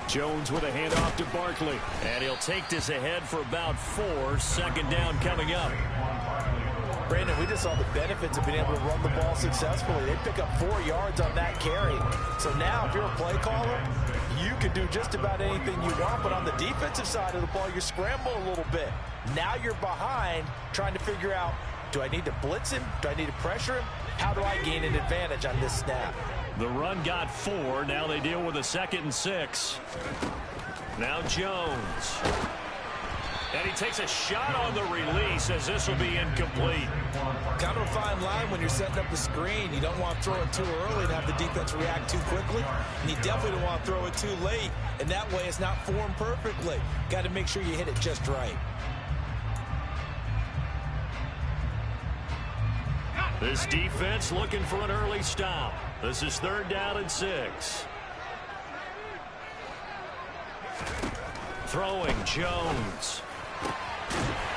Jones with a handoff to Barkley. And he'll take this ahead for about 4. Second down coming up. Brandon, we just saw the benefits of being able to run the ball successfully. They pick up 4 yards on that carry. So now if you're a play caller, you can do just about anything you want. But on the defensive side of the ball, you scramble a little bit. Now you're behind trying to figure out, do I need to blitz him? Do I need to pressure him? How do I gain an advantage on this snap? The run got 4. Now they deal with a 2nd and 6. Now Jones. And he takes a shot on the release as this will be incomplete. Kind of a fine line when you're setting up the screen. You don't want to throw it too early and have the defense react too quickly. And you definitely don't want to throw it too late. And that way it's not formed perfectly. Got to make sure you hit it just right. This defense looking for an early stop. This is 3rd down and 6. Throwing Jones.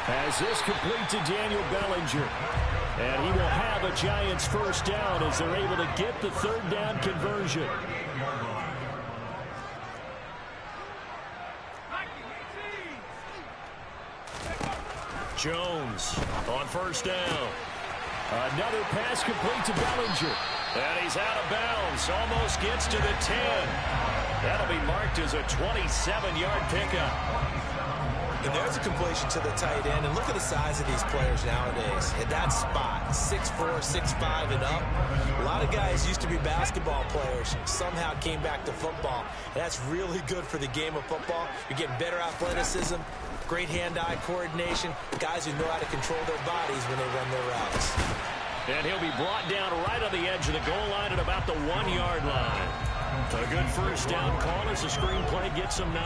As this complete to Daniel Bellinger. And he will have a Giants first down as they're able to get the 3rd down conversion. Jones on first down. Another pass complete to Bellinger. And he's out of bounds. Almost gets to the 10. That'll be marked as a 27-yard pickup. And there's a completion to the tight end. And look at the size of these players nowadays. At that spot, 6'4", 6'5", and up. A lot of guys used to be basketball players. Somehow came back to football. And that's really good for the game of football. You're getting better athleticism, great hand-eye coordination, guys who know how to control their bodies when they run their routes. And he'll be brought down right on the edge of the goal line at about the 1-yard line. A good first down call as the screenplay gets him 9.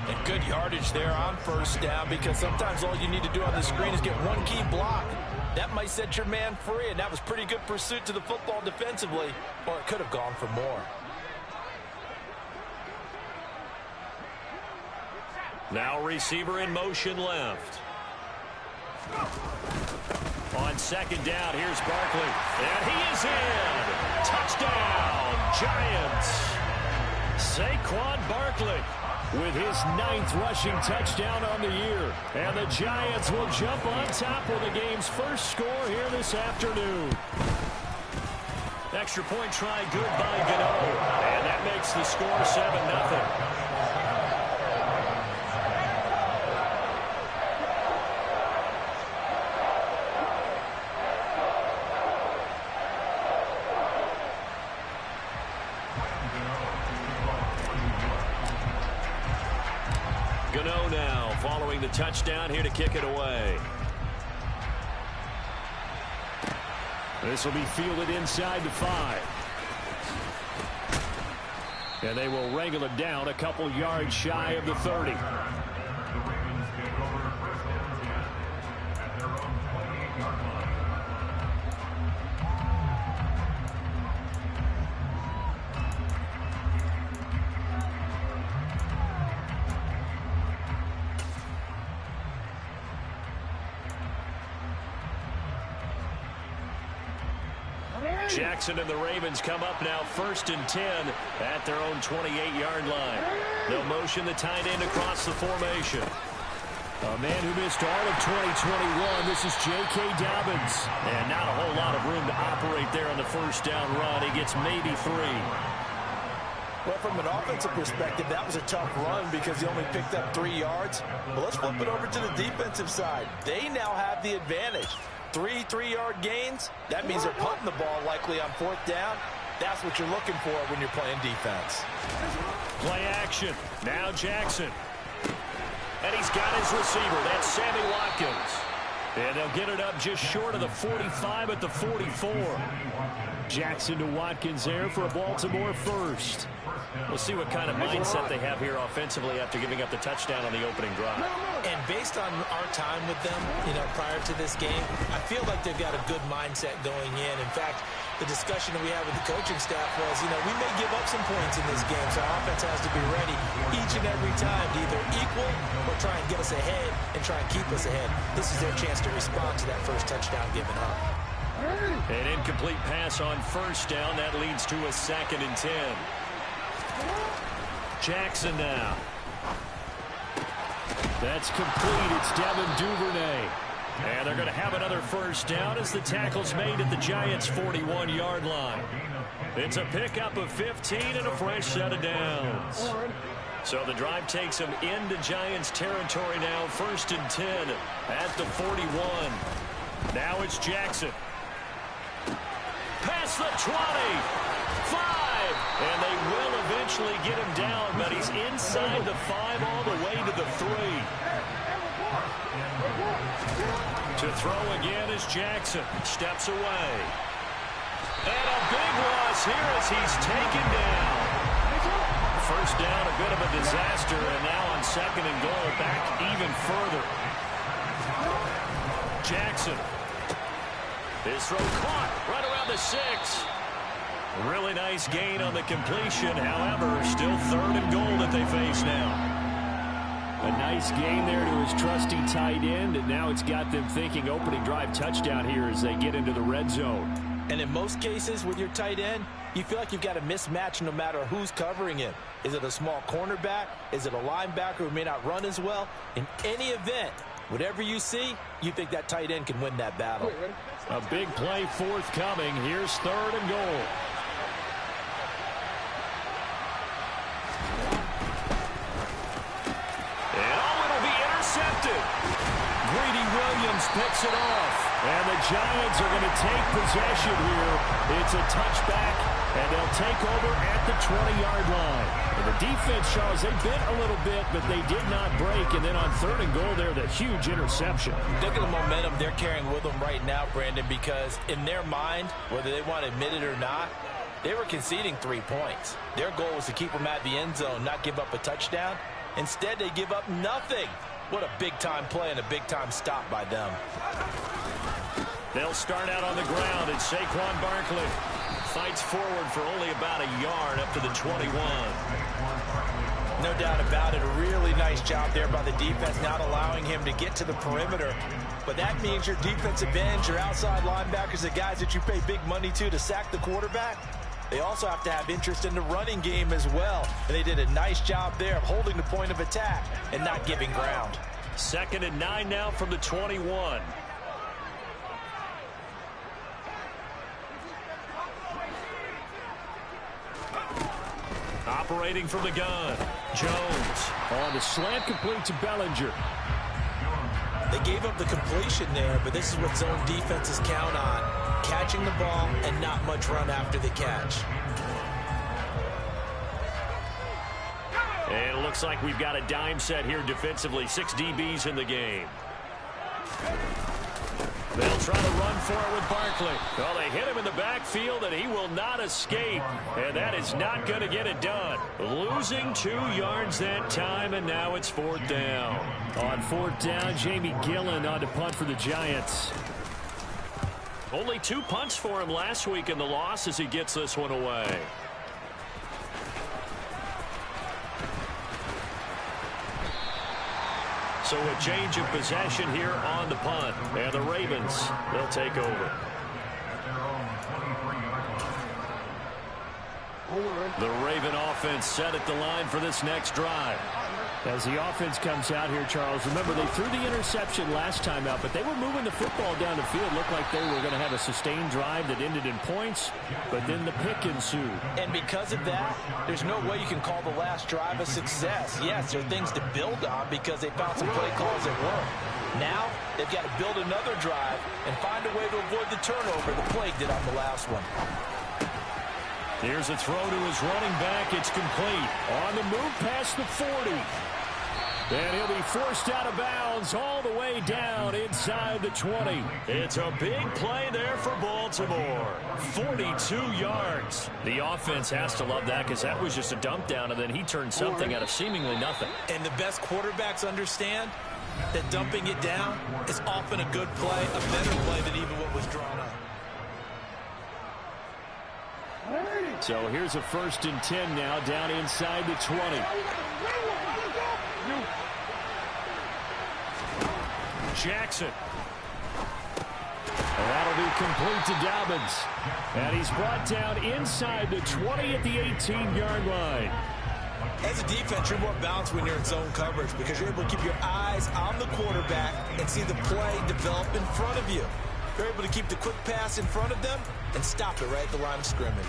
And good yardage there on first down, because sometimes all you need to do on the screen is get one key block. That might set your man free, and that was pretty good pursuit to the football defensively, or it could have gone for more. Now receiver in motion left. On 2nd down, here's Barkley. And he is in. Touchdown, Giants. Saquon Barkley with his 9th rushing touchdown on the year. And the Giants will jump on top with the game's first score here this afternoon. Extra point try good by Gano. And that makes the score 7-0. Gano now following the touchdown here to kick it away. This will be fielded inside the 5. And they will wrangle it down a couple yards shy of the 30. Jackson and the Ravens come up now 1st and 10 at their own 28-yard line. They'll motion the tight end across the formation. A man who missed all of 2021, this is J.K. Dobbins. And not a whole lot of room to operate there on the first down run. He gets maybe 3. Well, from an offensive perspective, that was a tough run because he only picked up 3 yards. But let's flip it over to the defensive side. They now have the advantage. 3 3-yard gains, that means they're punting the ball likely on 4th down. That's what you're looking for when you're playing defense. Play action. Now Jackson. And he's got his receiver. That's Sammy Watkins. And they'll get it up just short of the 45 at the 44. Jackson to Watkins there for a Baltimore first. We'll see what kind of mindset they have here offensively after giving up the touchdown on the opening drive. And based on our time with them, prior to this game, I feel like they've got a good mindset going in. In fact, the discussion that we had with the coaching staff was, we may give up some points in this game, so our offense has to be ready each and every time to either equal or try and get us ahead and try and keep us ahead. This is their chance to respond to that first touchdown given up. An incomplete pass on first down. That leads to a 2nd and 10. Jackson now. That's complete. It's Devin Duvernay. And they're going to have another first down as the tackle's made at the Giants' 41-yard line. It's a pickup of 15 and a fresh set of downs. So the drive takes them into Giants territory now. 1st and 10 at the 41. Now it's Jackson. Past the 20. 5. And they will eventually get him down, but he's inside the 5 all the way to the 3. To throw again is Jackson. Steps away. And a big loss here as he's taken down. First down, a bit of a disaster, and now on 2nd and goal, back even further. Jackson. His throw caught right around the 6. Really nice gain on the completion. However, still 3rd and goal that they face now. A nice gain there to his trusty tight end, and now it's got them thinking opening drive touchdown here as they get into the red zone. And in most cases with your tight end, you feel like you've got a mismatch no matter who's covering him. Is it a small cornerback? Is it a linebacker who may not run as well? In any event, whatever you see, you think that tight end can win that battle. A big play forthcoming. Here's 3rd and goal. Greedy Williams picks it off, and the Giants are going to take possession here. It's a touchback, and they'll take over at the 20-yard line. And the defense, Charles, they bit a little bit, but they did not break. And then on 3rd and goal there, the huge interception. Look at the momentum they're carrying with them right now, Brandon, because in their mind, whether they want to admit it or not, they were conceding 3 points. Their goal was to keep them at the end zone, not give up a touchdown. Instead, they give up nothing. What a big-time play and a big-time stop by them. They'll start out on the ground, and Saquon Barkley fights forward for only about a yard up to the 21. No doubt about it. A really nice job there by the defense, not allowing him to get to the perimeter. But that means your defensive ends, your outside linebackers, the guys that you pay big money to sack the quarterback, they also have to have interest in the running game as well. And they did a nice job there of holding the point of attack and not giving ground. 2nd and 9 now from the 21. Operating from the gun. Jones on the slant, complete to Bellinger. They gave up the completion there, but this is what zone defenses count on. Catching the ball and not much run after the catch. And it looks like we've got a dime set here defensively. 6 DBs in the game. They'll try to run for it with Barkley. Well, they hit him in the backfield, and he will not escape. And that is not going to get it done. Losing 2 yards that time, and now it's 4th down. On 4th down, Jamie Gillen on to punt for the Giants. Only 2 punts for him last week in the loss as he gets this one away. So a change of possession here on the punt. And the Ravens, they'll take over. The Raven offense set at the line for this next drive. As the offense comes out here, Charles, remember they threw the interception last time out, but they were moving the football down the field. Looked like they were going to have a sustained drive that ended in points, but then the pick ensued. And because of that, there's no way you can call the last drive a success. Yes, there are things to build on because they found some play calls that work. Now, they've got to build another drive and find a way to avoid the turnover the Plague did on the last one. Here's a throw to his running back. It's complete. On the move past the 40. And he'll be forced out of bounds all the way down inside the 20. It's a big play there for Baltimore. 42 yards. The offense has to love that because that was just a dump down, and then he turned something out of seemingly nothing. And the best quarterbacks understand that dumping it down is often a good play, a better play than even what was drawn up. So here's a 1st and 10 now down inside the 20. Jackson. And that'll be complete to Dobbins. And he's brought down inside the 20 at the 18-yard line. As a defense, you're more balanced when you're in zone coverage because you're able to keep your eyes on the quarterback and see the play develop in front of you. You're able to keep the quick pass in front of them and stop it right at the line of scrimmage.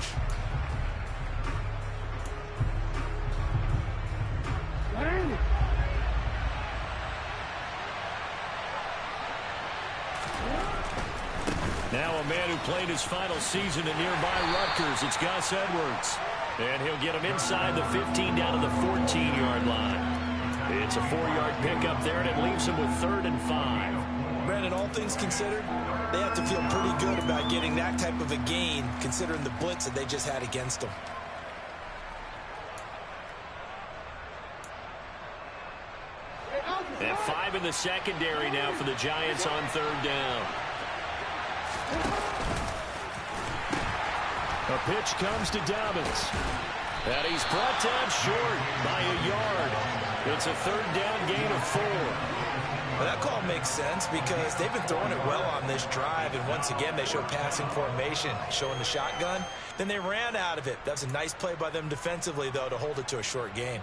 Now a man who played his final season in nearby Rutgers. It's Gus Edwards. And he'll get him inside the 15 down to the 14-yard line. It's a 4-yard pickup there, and it leaves him with 3rd and 5. Brandon, all things considered, they have to feel pretty good about getting that type of a gain considering the blitz that they just had against them. And 5 in the secondary now for the Giants on 3rd down. A pitch comes to Dobbins. And he's brought down short by a yard. It's a 3rd down gain of 4. Well, that call makes sense because they've been throwing it well on this drive, and once again they show passing formation, showing the shotgun. Then they ran out of it. That's a nice play by them defensively, though, to hold it to a short gain.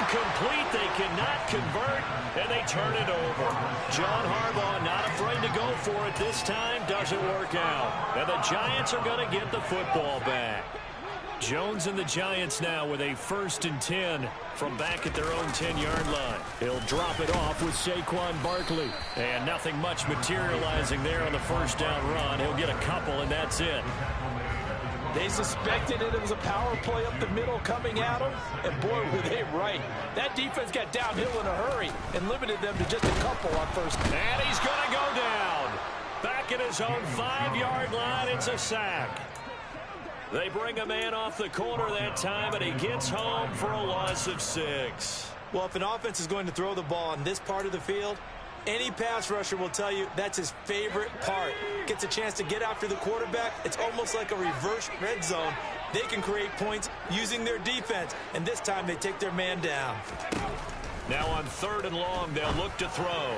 Incomplete. They cannot convert, and they turn it over. John Harbaugh not afraid to go for it this time. Doesn't work out. And the Giants are going to get the football back. Jones and the Giants now with a 1st and 10 from back at their own 10-yard line. He'll drop it off with Saquon Barkley. And nothing much materializing there on the 1st down run. He'll get a couple, and that's it. They suspected it was a power play up the middle coming at them, and boy, were they right. That defense got downhill in a hurry and limited them to just a couple on 1st. And he's going to go down. Back at his own 5-yard line, it's a sack. They bring a man off the corner that time, and he gets home for a loss of 6. Well, if an offense is going to throw the ball on this part of the field, any pass rusher will tell you that's his favorite part. Gets a chance to get after the quarterback. It's almost like a reverse red zone. They can create points using their defense, and this time they take their man down. Now on 3rd and long, they'll look to throw.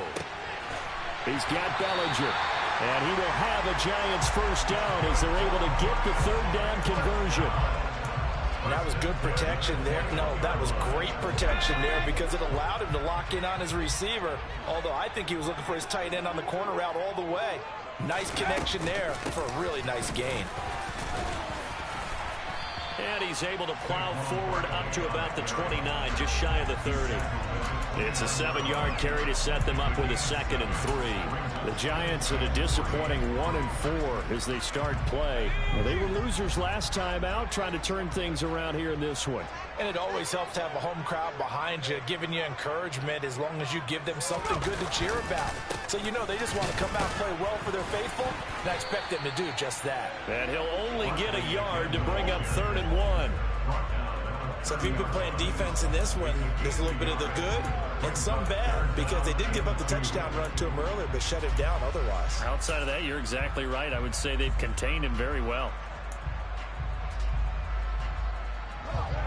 He's got Bellinger, and he will have a Giants 1st down as they're able to get the 3rd down conversion. And that was good protection there. No, that was great protection there because it allowed him to lock in on his receiver, although I think he was looking for his tight end on the corner route all the way. Nice connection there for a really nice gain. And he's able to plow forward up to about the 29, just shy of the 30. It's a 7-yard carry to set them up with a 2nd and 3. The Giants at a disappointing 1-4 as they start play. Well, they were losers last time out, trying to turn things around here in this one. And it always helps to have a home crowd behind you, giving you encouragement as long as you give them something good to cheer about. So you know they just want to come out and play well for their faithful, and I expect them to do just that. And he'll only get a yard to bring up 3rd and 1. So if you've been playing defense in this one, there's a little bit of the good and some bad because they did give up the touchdown run to him earlier but shut him down otherwise. Outside of that, you're exactly right. I would say they've contained him very well.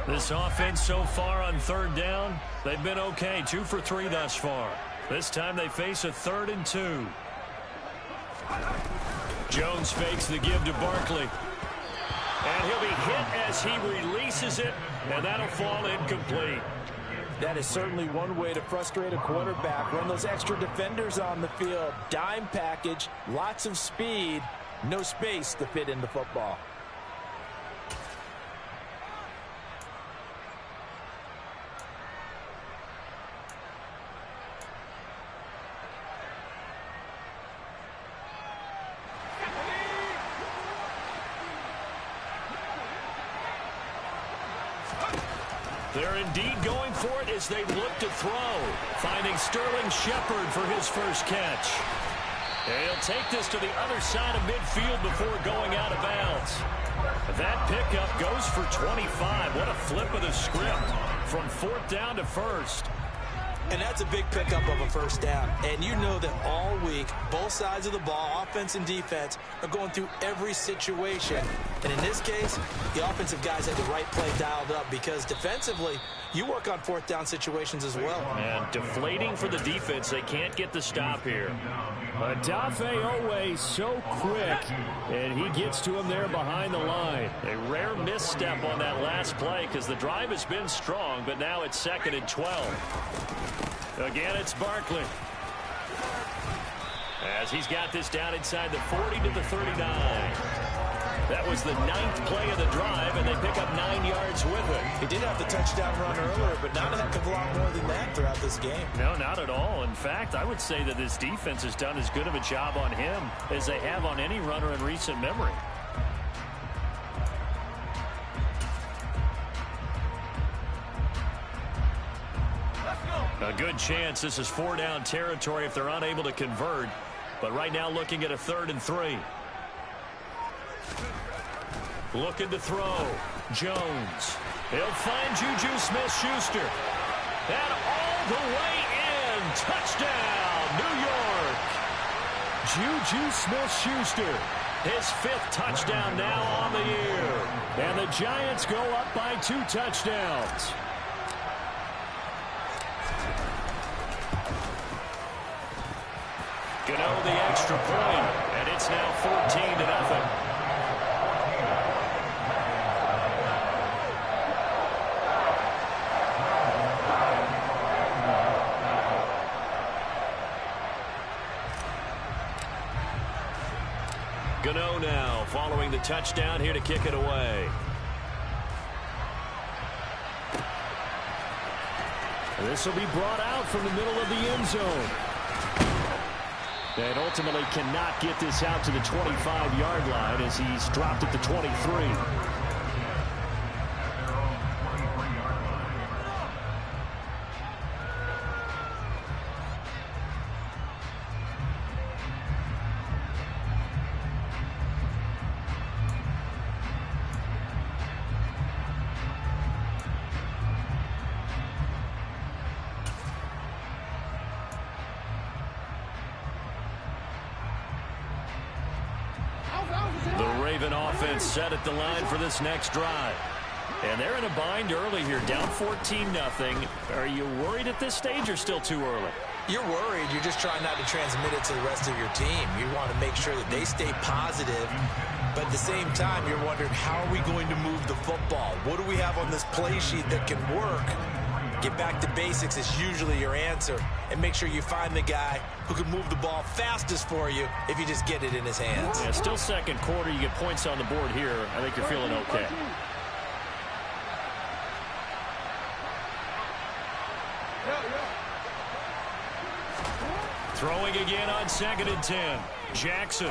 This offense so far on 3rd down, they've been okay. 2 for 3 thus far. This time they face a 3rd and 2. Jones fakes the give to Barkley. And he'll be hit as he releases it, and that'll fall incomplete. That is certainly one way to frustrate a quarterback. Run those extra defenders on the field. Dime package, lots of speed, no space to fit in the football. They're indeed going for it as they look to throw. Finding Sterling Shepard for his first catch. And he'll take this to the other side of midfield before going out of bounds. That pickup goes for 25. What a flip of the script from 4th down to 1st. And that's a big pickup of a first down. And you know that all week, both sides of the ball, offense and defense, are going through every situation. And in this case, the offensive guys had the right play dialed up because defensively, you work on 4th down situations as well. And deflating for the defense. They can't get the stop here. Adafe Owe so quick, and he gets to him there behind the line. A rare misstep on that last play because the drive has been strong, but now it's 2nd and 12. Again, it's Barkley. As he's got this down inside the 40 to the 39. That was the 9th play of the drive, and they pick up 9 yards with it. He did have the touchdown run earlier, but not a heck of a lot more than that throughout this game. No, not at all. In fact, I would say that this defense has done as good of a job on him as they have on any runner in recent memory. A good chance this is 4-down territory if they're unable to convert. But right now looking at a 3rd and 3. Looking to throw. Jones. He'll find Juju Smith-Schuster. And all the way in. Touchdown, New York. Juju Smith-Schuster. His 5th touchdown now on the year. And the Giants go up by 2 touchdowns. Gano the extra point, and it's now 14-0. Gano now following the touchdown here to kick it away. This will be brought out from the middle of the end zone. And ultimately cannot get this out to the 25-yard line as he's dropped at the 23. Offense set at the line for this next drive. And they're in a bind early here, down 14-0. Are you worried at this stage or still too early? You're worried. You're just trying not to transmit it to the rest of your team. You want to make sure that they stay positive. But at the same time, you're wondering, how are we going to move the football? What do we have on this play sheet that can work? Get back to basics is usually your answer. And make sure you find the guy who can move the ball fastest for you if you just get it in his hands. Yeah, still 2nd quarter. You get points on the board here. I think you're feeling okay. Throwing again on 2nd and 10. Jackson.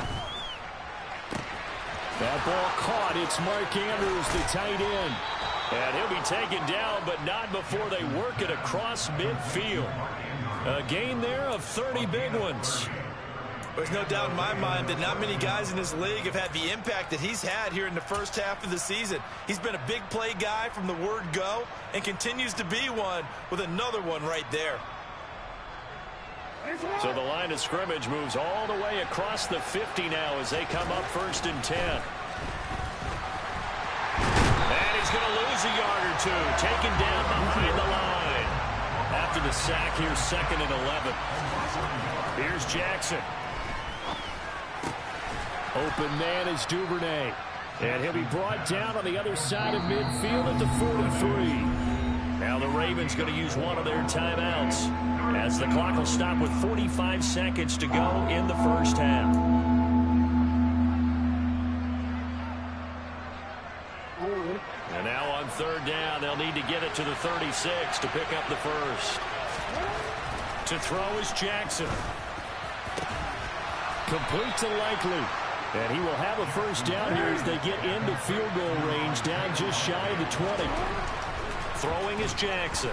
That ball caught. It's Mark Andrews, the tight end. And he'll be taken down, but not before they work it across midfield. A gain there of 30 big ones. There's no doubt in my mind that not many guys in this league have had the impact that he's had here in the first half of the season. He's been a big play guy from the word go and continues to be one with another one right there. So the line of scrimmage moves all the way across the 50 now as they come up 1st and 10. And he's going to lose a yard or 2. Taken down behind the line. After the sack, here's 2nd and 11. Here's Jackson. Open man is Duvernay. And he'll be brought down on the other side of midfield at the 43. Now the Ravens going to use one of their timeouts as the clock will stop with 45 seconds to go in the first half. And now on 3rd down, they'll need to get it to the 36 to pick up the first. To throw is Jackson. Complete to Likely. And he will have a first down here as they get into field goal range down just shy of the 20. Throwing is Jackson.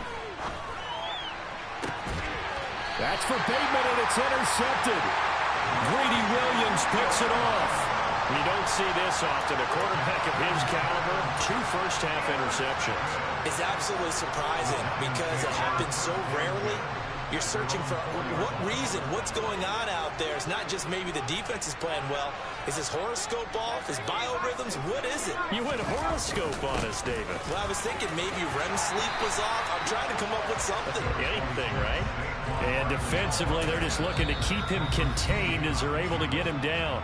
That's for Bateman, and it's intercepted. Greedy Williams picks it off. You don't see this often. A quarterback of his caliber, 2 first-half interceptions. It's absolutely surprising because it happens so rarely. You're searching for what reason, what's going on out there. It's not just maybe the defense is playing well. Is his horoscope off? His biorhythms? What is it? You went horoscope on us, David. Well, I was thinking maybe REM sleep was off. I'm trying to come up with something. Anything, right? And defensively, they're just looking to keep him contained as they're able to get him down.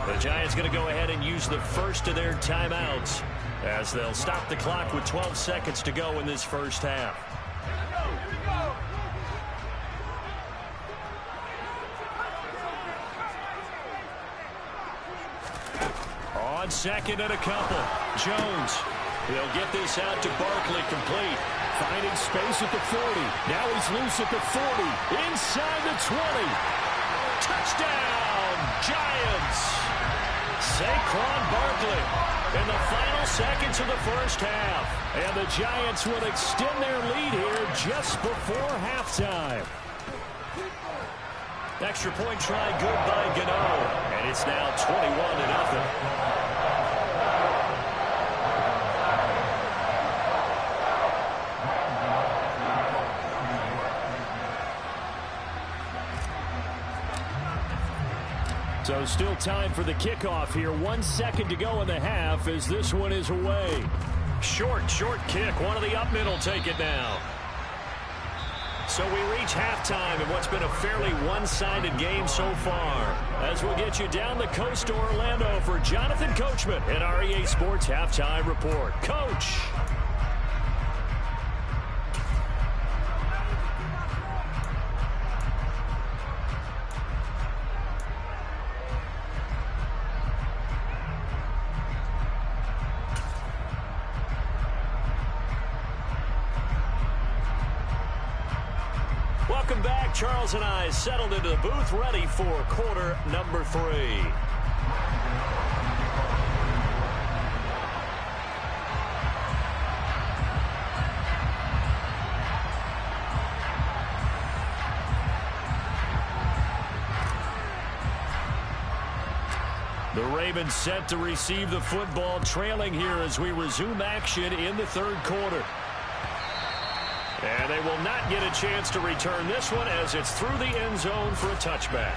The Giants going to go ahead and use the first of their timeouts as they'll stop the clock with 12 seconds to go in this first half. On second and a couple. Jones. He'll get this out to Barkley, complete. Finding space at the 40. Now he's loose at the 40. Inside the 20. Touchdown, Giants. Saquon Barkley in the final seconds of the first half. And the Giants will extend their lead here just before halftime. Extra point try good by Gano. And it's now 21-0. So still time for the kickoff here. 1 second to go in the half as this one is away. Short kick. One of the up middle take it now. So we reach halftime in what's been a fairly one-sided game so far. As we'll get you down the coast to Orlando for Jonathan Coachman at our EA Sports Halftime Report. Coach. Welcome back. Charles and I settled into the booth, ready for quarter number 3. The Ravens set to receive the football, trailing here as we resume action in the third quarter. And they will not get a chance to return this one as it's through the end zone for a touchback.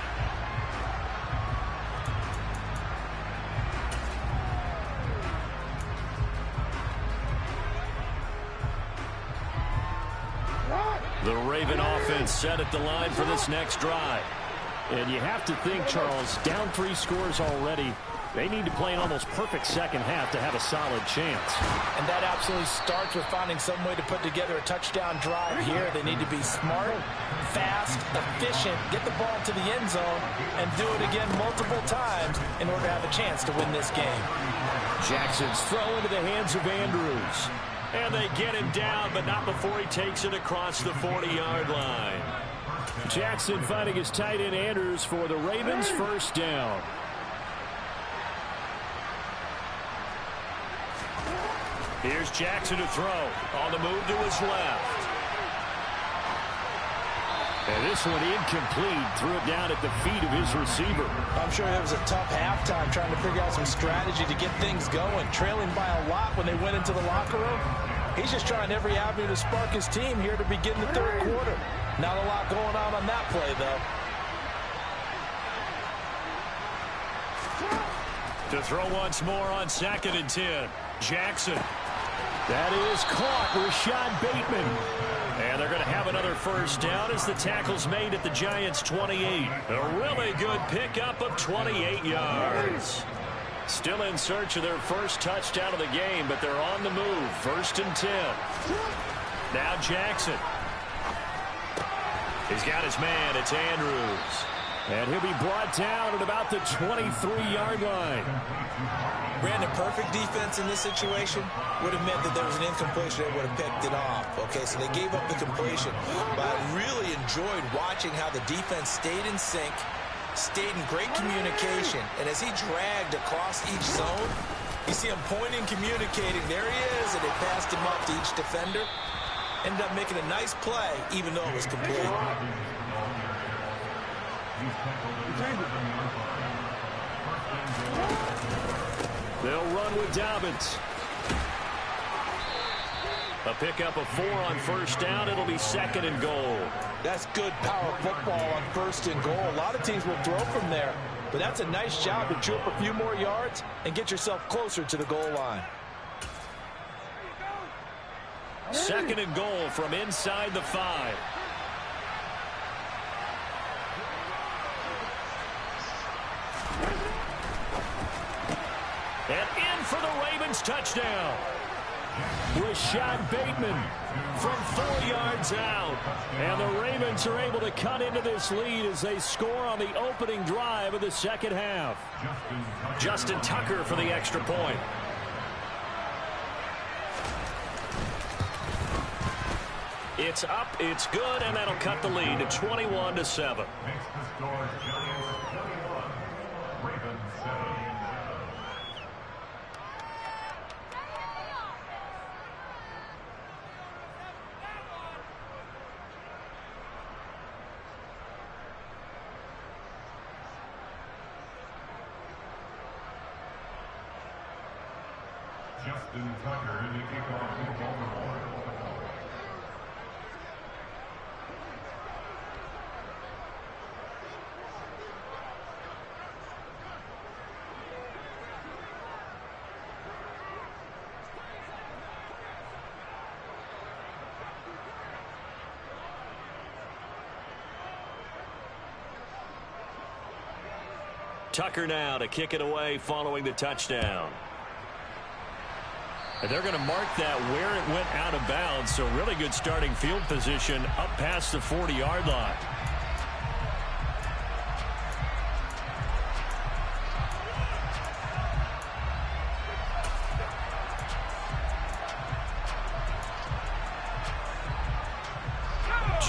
The Raven offense set at the line for this next drive. And you have to think, Charles, down 3 scores already. They need to play an almost perfect second half to have a solid chance. And that absolutely starts with finding some way to put together a touchdown drive here. They need to be smart, fast, efficient, get the ball to the end zone, and do it again multiple times in order to have a chance to win this game. Jackson's throw into the hands of Andrews. And they get him down, but not before he takes it across the 40-yard line. Jackson finding his tight end Andrews for the Ravens' first down. Here's Jackson to throw. On the move to his left. And this one incomplete. Threw it down at the feet of his receiver. I'm sure it was a tough halftime trying to figure out some strategy to get things going. Trailing by a lot when they went into the locker room. He's just trying every avenue to spark his team here to begin the third quarter. Not a lot going on that play, though. To throw once more on 2nd and 10. Jackson. That is caught. Rashad Bateman. And they're going to have another first down as the tackle's made at the Giants' 28. A really good pickup of 28 yards. Still in search of their first touchdown of the game, but they're on the move. 1st and 10. Now Jackson. He's got his man. It's Andrews. And he'll be brought down at about the 23-yard line. Brandon, perfect defense in this situation would have meant that there was an incompletion that would have picked it off. Okay, so they gave up the completion. But I really enjoyed watching how the defense stayed in sync, stayed in great communication. And as he dragged across each zone, You see him pointing, communicating. There he is, and they passed him up to each defender. Ended up making a nice play, even though it was complete. They'll run with Dobbins. A pickup of 4 on first down. It'll be 2nd and goal. That's good power football on 1st and goal. A lot of teams will throw from there, but that's a nice job to chew up a few more yards and get yourself closer to the goal line. 2nd and goal from inside the 5. And in for the Ravens touchdown. Rashad Bateman from 4 yards out. And the Ravens are able to cut into this lead as they score on the opening drive of the second half. Justin Tucker for the extra point. It's up, it's good, and that'll cut the lead to 21-7. Justin Tucker in the kickoff in Baltimore. Tucker now to kick it away following the touchdown. And they're going to mark that where it went out of bounds, so really good starting field position up past the 40-yard line.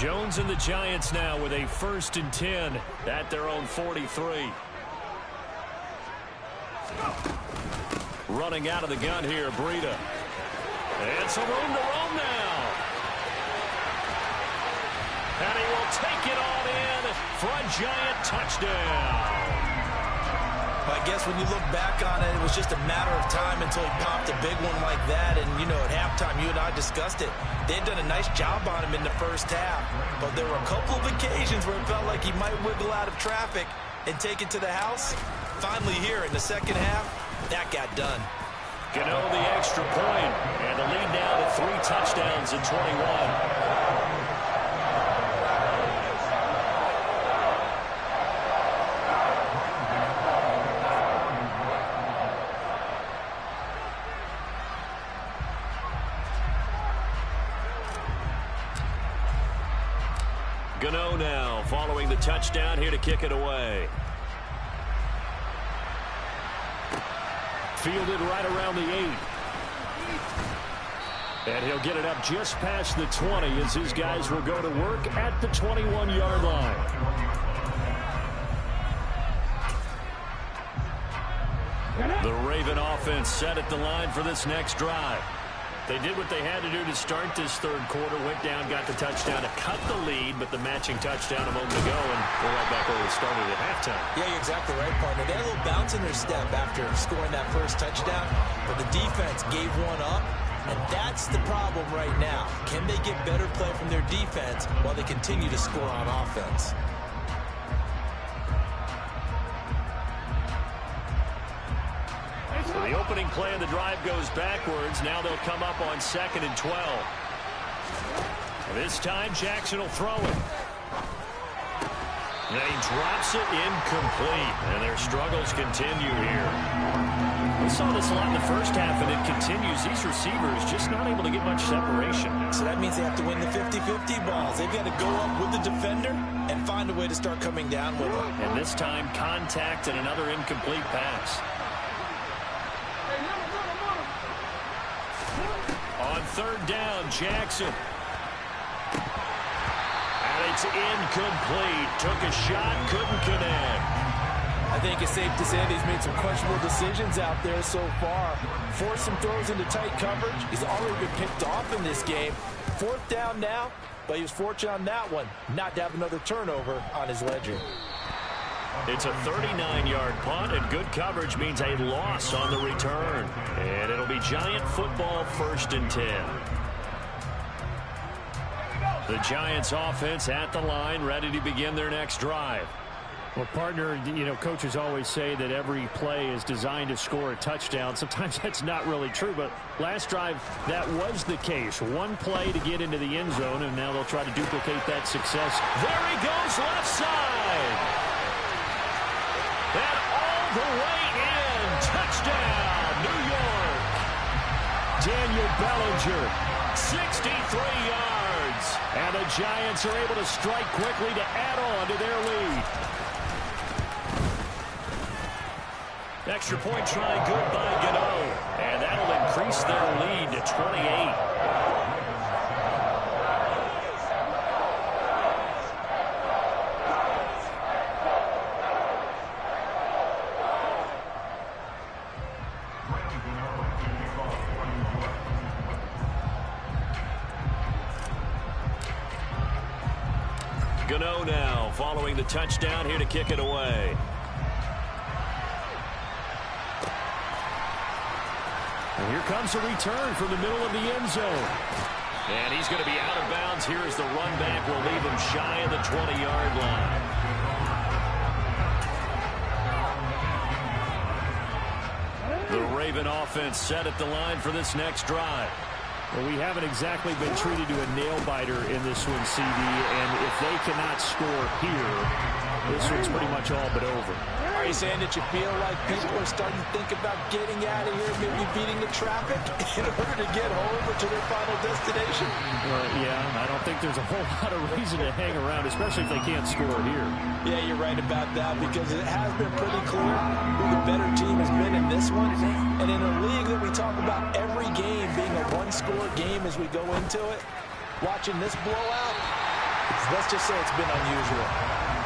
Jones and the Giants now with a 1st and 10 at their own 43. Running out of the gun here, Breida. And some room to roam now. And he will take it on in for a Giant touchdown. I guess when you look back on it, it was just a matter of time until he popped a big one like that. And, you know, at halftime, you and I discussed it. They had done a nice job on him in the first half. But there were a couple of occasions where it felt like he might wiggle out of traffic and take it to the house. Finally here in the second half, that got done. Gano the extra point, and the lead now to 3 touchdowns in 21. Gano now following the touchdown here to kick it away. Fielded right around the 8. And he'll get it up just past the 20 as his guys will go to work at the 21-yard line. The Raven offense set at the line for this next drive. They did what they had to do to start this third quarter, went down, got the touchdown to cut the lead, but the matching touchdown a moment ago, and we're right back where we started at halftime. Yeah, you're exactly right, partner. They had a little bounce in their step after scoring that first touchdown, but the defense gave one up, and that's the problem right now. Can they get better play from their defense while they continue to score on offense? The opening play of the drive goes backwards. Now they'll come up on 2nd and 12. This time Jackson will throw it. And he drops it incomplete. And their struggles continue here. We saw this a lot in the first half, and it continues. These receivers just not able to get much separation. So that means they have to win the 50-50 balls. They've got to go up with the defender and find a way to start coming down with them. And this time contact and another incomplete pass. On 3rd down, Jackson. And it's incomplete. Took a shot, couldn't connect. I I think it's safe to say that he's made some questionable decisions out there so far. Forced some throws into tight coverage. He's already been picked off in this game. 4th down now, but he was fortunate on that one not to have another turnover on his ledger. It's a 39-yard punt, and good coverage means a loss on the return. And it'll be Giant football, 1st and 10. The Giants offense at the line, ready to begin their next drive. Well, partner, you know, coaches always say that every play is designed to score a touchdown. Sometimes that's not really true, but last drive, that was the case. One play to get into the end zone, and now they'll try to duplicate that success. There he goes, left side. And all the way in. Touchdown, New York. Daniel Bellinger, 63 yards. And the Giants are able to strike quickly to add on to their lead. Extra point try good by Gano. And that'll increase their lead to 28. Gano now following the touchdown, here to kick it away. And here comes a return from the middle of the end zone. And he's going to be out of bounds here as the run back will leave him shy of the 20-yard line. The Raven offense set at the line for this next drive. Well, we haven't exactly been treated to a nail-biter in this one, CD, and if they cannot score here, this one's pretty much all but over. Are you saying that you feel like people are starting to think about getting out of here, maybe beating the traffic in order to get home or to their final destination? Yeah, I don't think there's a whole lot of reason to hang around, especially if they can't score here. Yeah, you're right about that, because it has been pretty clear who the better team has been in this one. And in a league that we talk about every game being a one-score game as we go into it, watching this blowout, let's just say it's been unusual.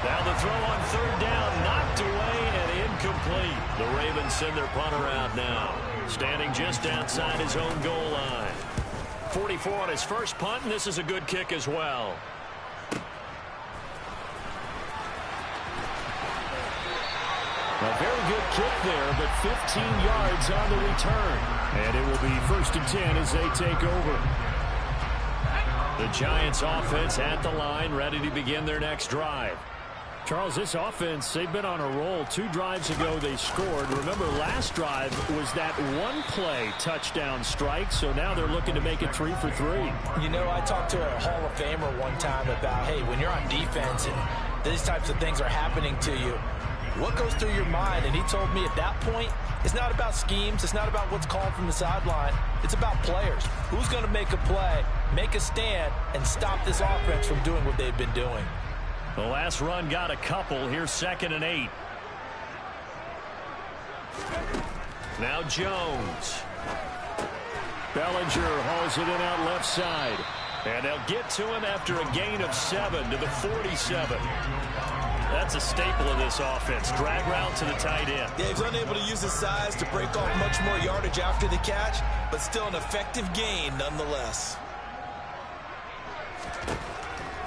Now the throw on 3rd down, knocked away and incomplete. The Ravens send their punter out now, standing just outside his own goal line. 44 on his first punt, and this is a good kick as well. A very good kick there, but 15 yards on the return. And it will be 1st and 10 as they take over. The Giants offense at the line, ready to begin their next drive. Charles, this offense, they've been on a roll. 2 drives ago they scored. Remember, last drive was that one-play touchdown strike, so now they're looking to make it 3 for 3. You know, I talked to a Hall of Famer one time about, hey, when you're on defense and these types of things are happening to you, what goes through your mind? And he told me at that point, it's not about schemes. It's not about what's called from the sideline. It's about players. Who's going to make a play, make a stand, and stop this offense from doing what they've been doing? The last run got a couple. Here's 2nd and 8. Now Jones. Bellinger hauls it in out left side. And they'll get to him after a gain of 7 to the 47. That's a staple of this offense. Drag route to the tight end. Yeah, he's unable to use his size to break off much more yardage after the catch, but still an effective gain nonetheless.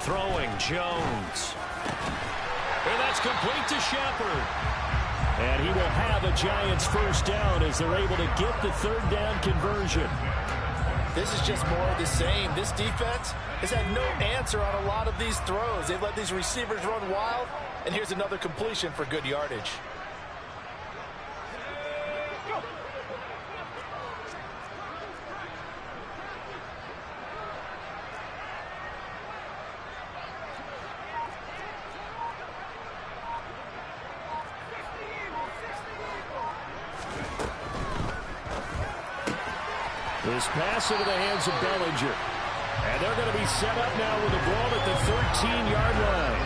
Throwing Jones. And that's complete to Shepard. And he will have a Giants 1st down as they're able to get the 3rd down conversion. This is just more of the same. This defense has had no answer on a lot of these throws. They've let these receivers run wild, and here's another completion for good yardage. This pass into the hands of Bellinger. And they're going to be set up now with the ball at the 13-yard line.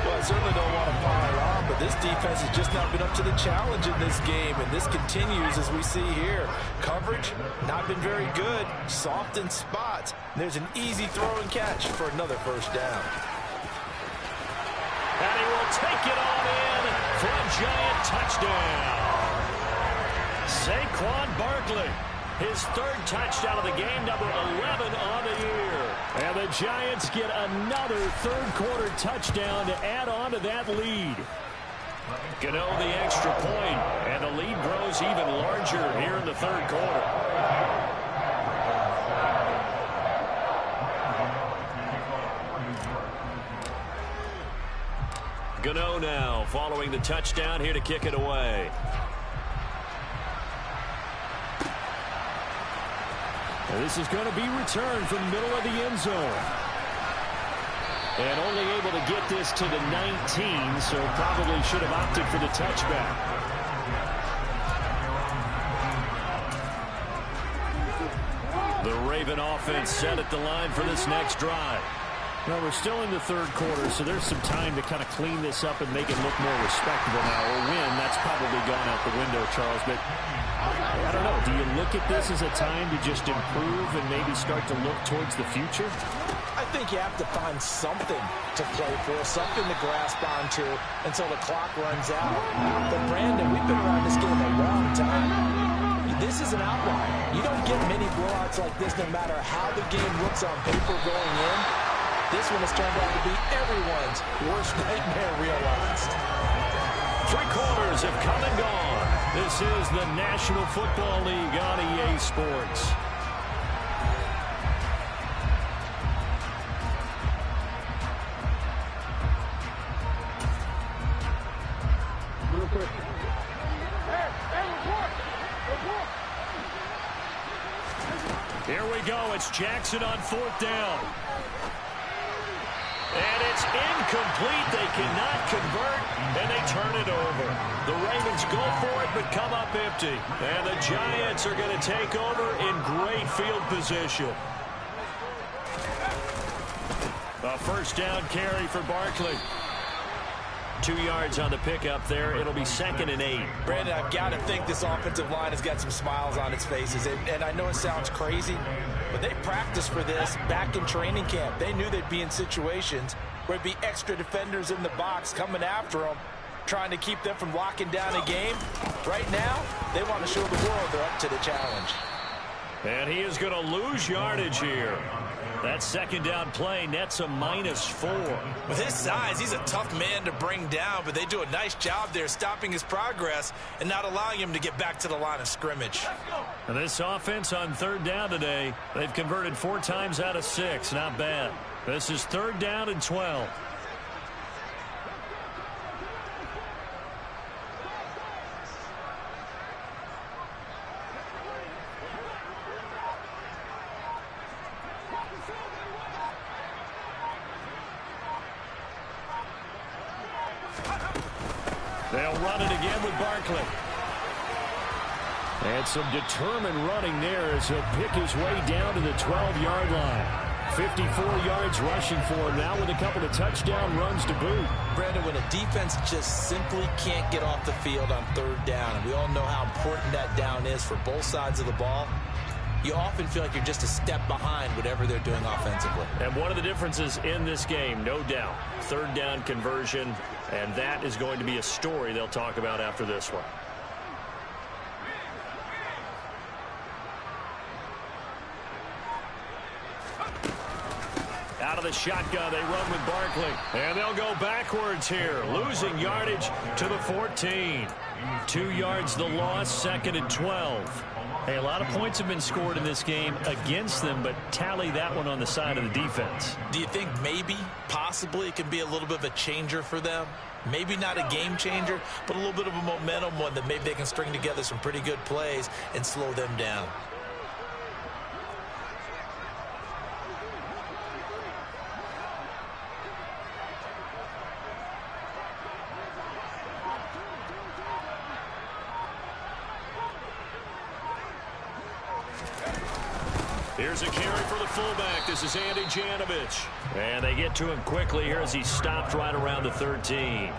Well, I certainly don't want to pile on, but this defense has just not been up to the challenge in this game, and this continues as we see here. Coverage, not been very good, soft in spots. There's an easy throw and catch for another 1st down. And he will take it on in from giant touchdown. Saquon Barkley, his third touchdown of the game, number 11 on the year. And the Giants get another third-quarter touchdown to add on to that lead. Gano the extra point, and the lead grows even larger here in the third quarter. Gano now following the touchdown, here to kick it away. And this is going to be returned from the middle of the end zone. And only able to get this to the 19, so probably should have opted for the touchback. The Raven offense set at the line for this next drive. Well, we're still in the third quarter, so there's some time to kind of clean this up and make it look more respectable now. Or win, that's probably gone out the window, Charles. But I don't know. Do you look at this as a time to just improve and maybe start to look towards the future? I think you have to find something to play for, something to grasp onto until the clock runs out. But, Brandon, we've been around this game a long time. This is an outlier. You don't get many blowouts like this no matter how the game looks on paper going in. This one has turned out to be everyone's worst nightmare realized. Three quarters have come and gone. This is the National Football League on EA Sports. Here we go. It's Jackson on fourth down. And it's incomplete. They cannot convert, and they turn it over. The Ravens go for it, but come up empty. And the Giants are going to take over in great field position. A first down carry for Barkley. 2 yards on the pickup there. It'll be 2nd and 8. Brandon, I've got to think this offensive line has got some smiles on its faces. And I know it sounds crazy, but they practiced for this back in training camp. They knew they'd be in situations where it'd be extra defenders in the box coming after them, trying to keep them from locking down a game. Right now, they want to show the world they're up to the challenge. And he is going to lose yardage here. That second down play nets a -4. With his size, he's a tough man to bring down, but they do a nice job there stopping his progress and not allowing him to get back to the line of scrimmage. And this offense on third down today, they've converted 4 times out of 6. Not bad. This is 3rd down and 12. They'll run it again with Barkley. And some determined running there as he'll pick his way down to the 12-yard line. 54 yards rushing for him now with a couple of touchdown runs to boot. Brandon, when a defense just simply can't get off the field on third down, and we all know how important that down is for both sides of the ball, you often feel like you're just a step behind whatever they're doing offensively. And one of the differences in this game, no doubt, third down conversion, and that is going to be a story they'll talk about after this one. Out of the shotgun, they run with Barkley. And they'll go backwards here, losing yardage to the 14. 2 yards the loss, 2nd and 12. Hey, a lot of points have been scored in this game against them, but tally that one on the side of the defense. Do you think maybe, possibly, it can be a little bit of a changer for them? Maybe not a game changer, but a little bit of a momentum one that maybe they can string together some pretty good plays and slow them down. Here's a carry for the fullback. This is Andy Janovich. And they get to him quickly here as he stopped right around the 13.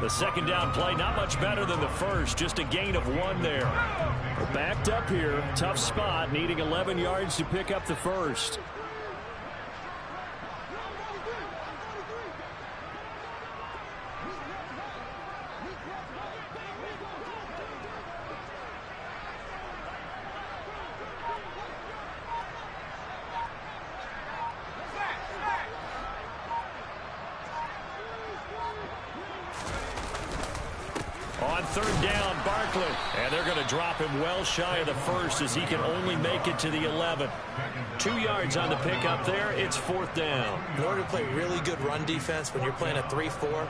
The second down play, not much better than the first. Just a gain of 1 there. We're backed up here. Tough spot, needing 11 yards to pick up the first. On third down, Barkley. And they're going to drop him well shy of the first as he can only make it to the 11. 2 yards on the pickup there. It's fourth down. In order to play really good run defense when you're playing a 3-4,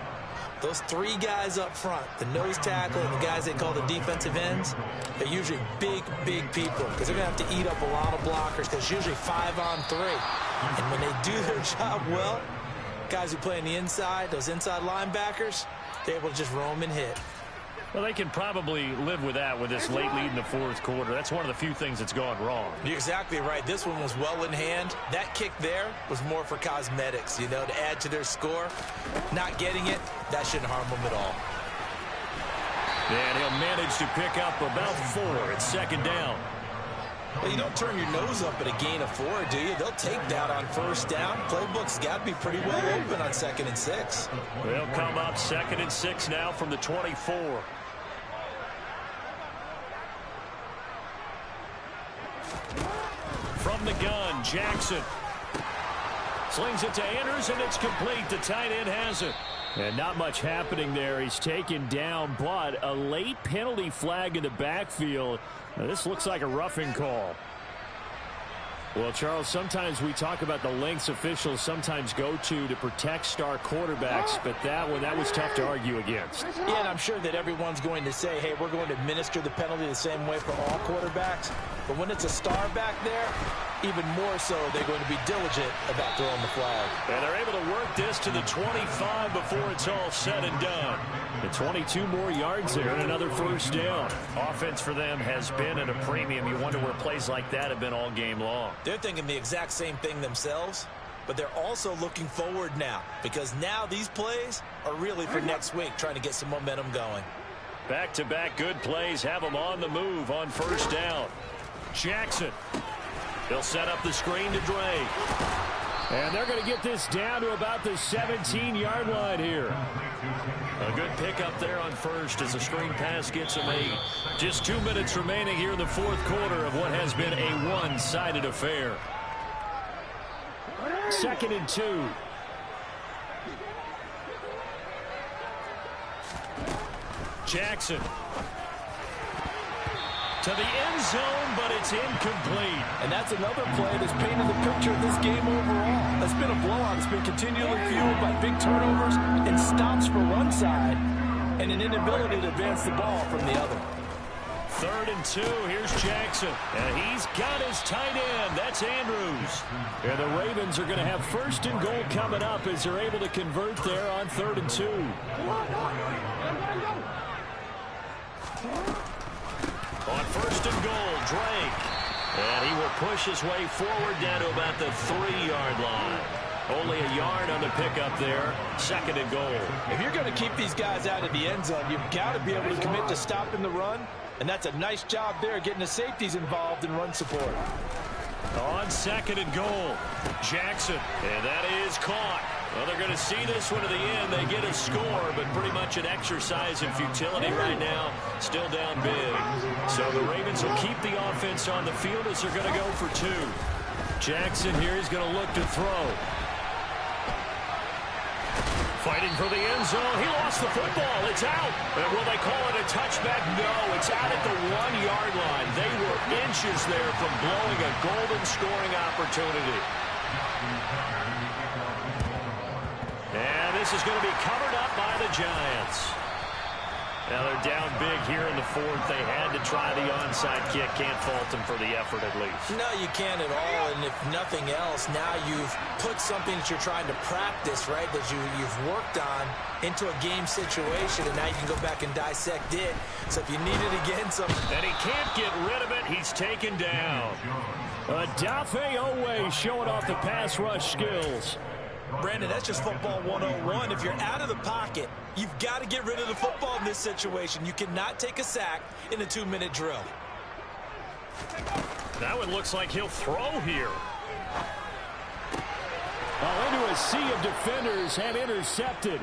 those 3 guys up front, the nose tackle and the guys they call the defensive ends, they're usually big people because they're going to have to eat up a lot of blockers because it's usually 5-on-3. And when they do their job well, guys who play on the inside, those inside linebackers, they're able to just roam and hit. Well, they can probably live with that with this late lead in the fourth quarter. That's one of the few things that's gone wrong. You're exactly right. This one was well in hand. That kick there was more for cosmetics, you know, to add to their score. Not getting it, that shouldn't harm them at all. And he'll manage to pick up about 4. It's second down. Well, you don't turn your nose up at a gain of 4, do you? They'll take that on first down. Playbook's got to be pretty well open on 2nd and 6. They'll come up 2nd and 6 now from the 24. From the gun, Jackson slings it to Andrews, and it's complete. The tight end has it. And not much happening there. He's taken down, but a late penalty flag in the backfield. Now, this looks like a roughing call. Well, Charles, sometimes we talk about the lengths officials sometimes go to protect star quarterbacks, but that was tough to argue against. Yeah, and I'm sure that everyone's going to say, hey, we're going to administer the penalty the same way for all quarterbacks. But when it's a star back there, even more so, they're going to be diligent about throwing the flag. And they're able to work this to the 25 before it's all said and done. The 22 more yards there and another first down. Offense for them has been at a premium. You wonder where plays like that have been all game long. They're thinking the exact same thing themselves, but they're also looking forward now because now these plays are really for next week, trying to get some momentum going. Back-to-back good plays have them on the move on first down. Jackson. They'll set up the screen to Drake. And they're going to get this down to about the 17-yard line here. A good pickup there on first as a screen pass gets them 8. Just 2 minutes remaining here in the fourth quarter of what has been a one-sided affair. 2nd and 2. Jackson. To the end zone, but it's incomplete. And that's another play that's painted the picture of this game overall. It's been a blowout. It's been continually fueled by big turnovers and stops for one side and an inability to advance the ball from the other. 3rd and 2. Here's Jackson. And he's got his tight end. That's Andrews. And the Ravens are going to have 1st and goal coming up as they're able to convert there on 3rd and 2. On 1st and goal, Drake. And he will push his way forward down to about the 3-yard line. Only a yard on the pickup there. 2nd and goal. If you're going to keep these guys out of the end zone, you've got to be able to commit to stopping the run. And that's a nice job there, getting the safeties involved in run support. On 2nd and goal, Jackson. And that is caught. Well, they're going to see this one to the end. They get a score, but pretty much an exercise in futility right now. Still down big. So the Ravens will keep the offense on the field as they're going to go for 2. Jackson here is going to look to throw. Fighting for the end zone. He lost the football. It's out. And will they call it a touchback? No, it's out at the 1-yard line. They were inches there from blowing a golden scoring opportunity. And this is going to be covered up by the Giants. Now they're down big here in the fourth. They had to try the onside kick. Can't fault them for the effort at least. No, you can't at all. And if nothing else, now you've put something that you're trying to practice, right, that you've worked on into a game situation, and now you can go back and dissect it. So if you need it again, and he can't get rid of it. He's taken down. Dafe Owe showing off the pass rush skills. Brandon, that's just football 101. If you're out of the pocket, you've got to get rid of the football in this situation. You cannot take a sack in a 2-minute drill. That one looks like he'll throw here. Into a sea of defenders and intercepted.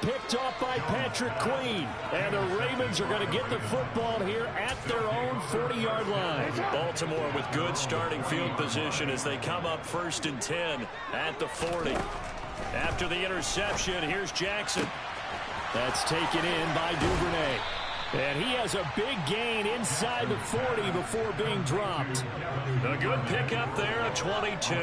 Picked off by Patrick Queen. And the Ravens are going to get the football here at their own 40-yard line. Baltimore with good starting field position as they come up 1st and 10 at the 40. After the interception, here's Jackson. That's taken in by Duvernay. And he has a big gain inside the 40 before being dropped. A good pickup there at 22.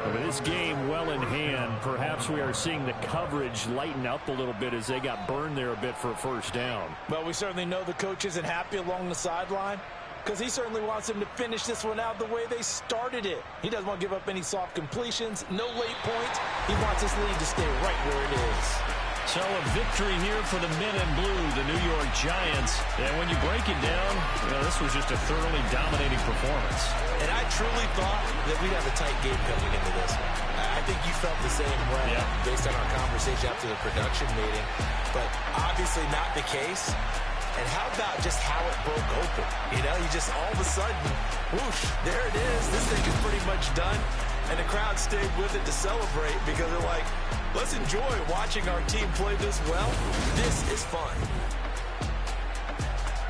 With this game well in hand, perhaps we are seeing the coverage lighten up a little bit as they got burned there a bit for a first down. Well, we certainly know the coach isn't happy along the sideline because he certainly wants them to finish this one out the way they started it. He doesn't want to give up any soft completions, no late points. He wants his lead to stay right where it is. So a victory here for the men in blue, the New York Giants. And when you break it down, this was just a thoroughly dominating performance. And I truly thought that we'd have a tight game coming into this one. I think you felt the same way based on our conversation after the production meeting. But obviously not the case. And how about just how it broke open? You just all of a sudden, whoosh, there it is. This thing is pretty much done. And the crowd stayed with it to celebrate because they're like, let's enjoy watching our team play this well. This is fun.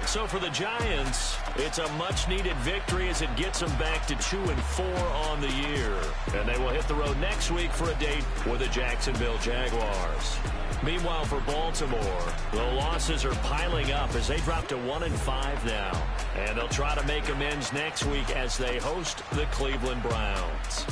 So for the Giants, it's a much-needed victory as it gets them back to 2-4 on the year. And they will hit the road next week for a date with the Jacksonville Jaguars. Meanwhile, for Baltimore, the losses are piling up as they drop to 1-5 now. And they'll try to make amends next week as they host the Cleveland Browns.